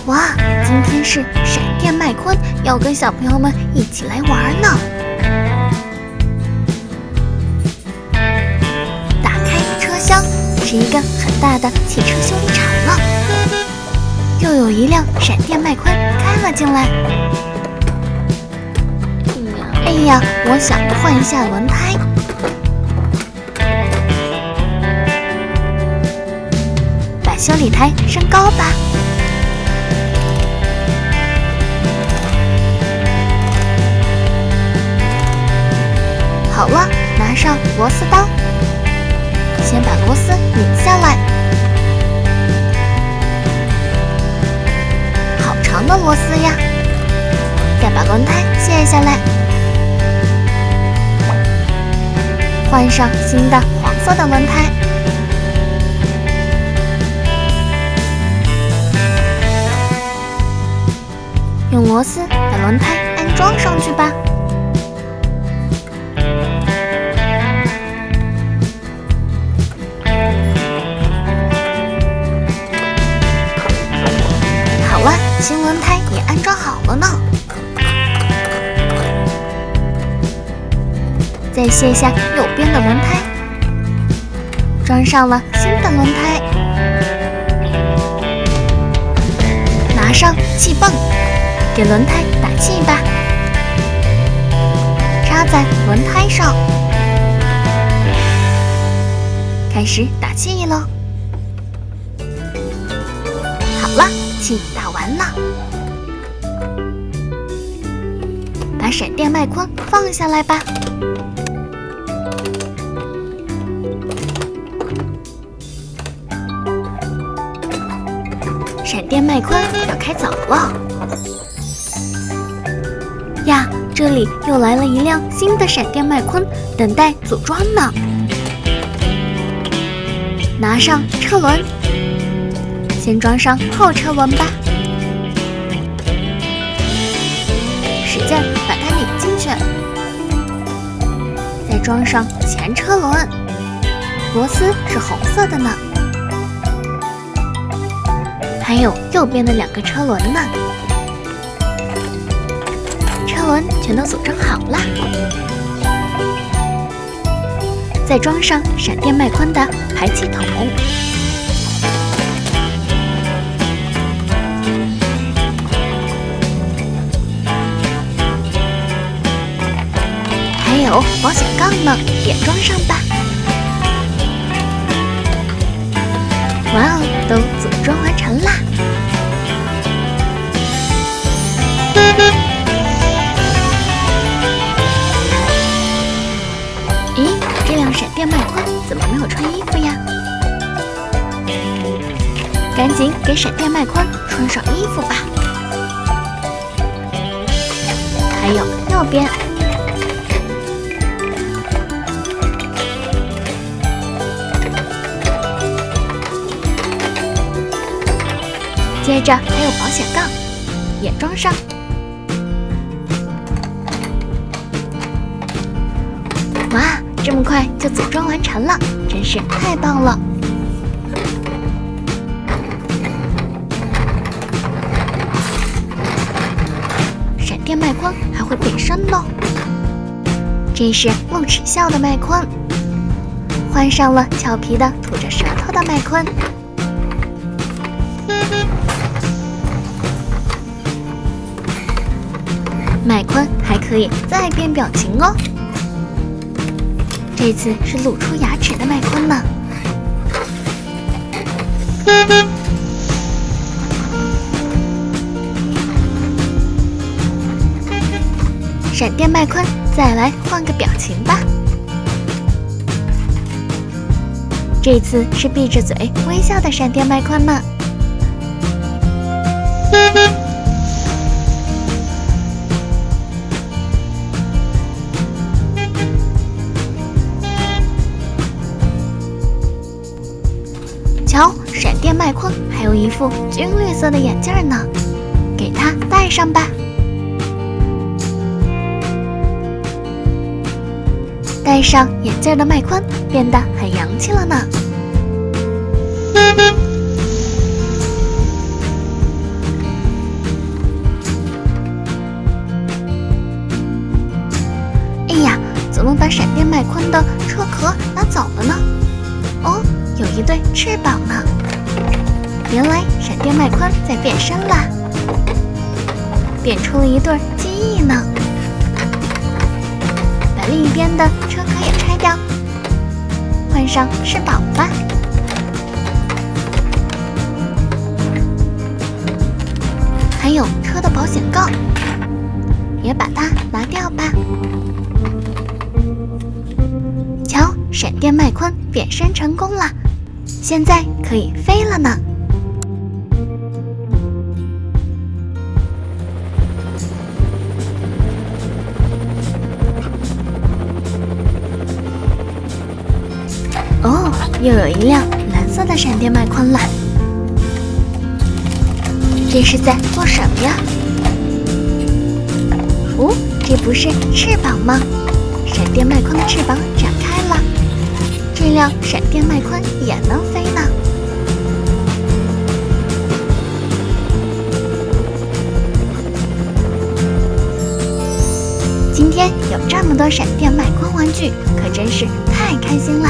哇，今天是闪电麦昆要跟小朋友们一起来玩呢。打开车厢，是一个很大的汽车修理厂了。又有一辆闪电麦昆开了进来。哎呀，我想换一下轮胎。把修理台升高吧。好了，拿上螺丝刀，先把螺丝拧下来。好长的螺丝呀！再把轮胎卸下来，换上新的黄色的轮胎。用螺丝把轮胎安装上去吧。好了，新轮胎也安装好了呢。再卸下右边的轮胎，装上了新的轮胎。拿上气泵，给轮胎打气吧。插在轮胎上，开始打气喽。好了，气打完了。把闪电麦昆放下来吧。闪电麦昆要开走了呀！这里又来了一辆新的闪电麦昆，等待组装呢。拿上车轮，先装上后车轮吧，使劲把它拧进去，再装上前车轮，螺丝是红色的呢。还有右边的2个车轮呢，车轮全都组装好了。再装上闪电麦昆的排气筒，还有保险杠呢，也装上吧。哇哦，都组装完成啦！咦，这辆闪电麦昆怎么没有穿衣服呀？赶紧给闪电麦昆穿上衣服吧。还有右边。接着还有保险杠，也装上。哇，这么快就组装完成了，真是太棒了！闪电麦昆还会变身呢。这是露齿笑的麦昆，换上了俏皮的吐着舌头的麦昆。麦昆还可以再变表情哦，这次是露出牙齿的麦昆呢。闪电麦昆，再来换个表情吧。这次是闭着嘴微笑的闪电麦昆呢。瞧，闪电麦昆还有一副军绿色的眼镜呢，给它戴上吧。戴上眼镜的麦昆变得很洋气了呢。对翅膀呢。原来闪电麦昆在变身啦，变出了一对机翼呢。把另一边的车壳也拆掉，换上翅膀吧。还有车的保险杠，也把它拿掉吧。瞧，闪电麦昆变身成功了，现在可以飞了呢。哦，又有一辆蓝色的闪电麦昆了。这是在做什么呀？哦，这不是翅膀吗？闪电麦昆的翅膀展开了，这辆闪电麦昆也能飞呢。今天有这么多闪电麦昆玩具，可真是太开心了。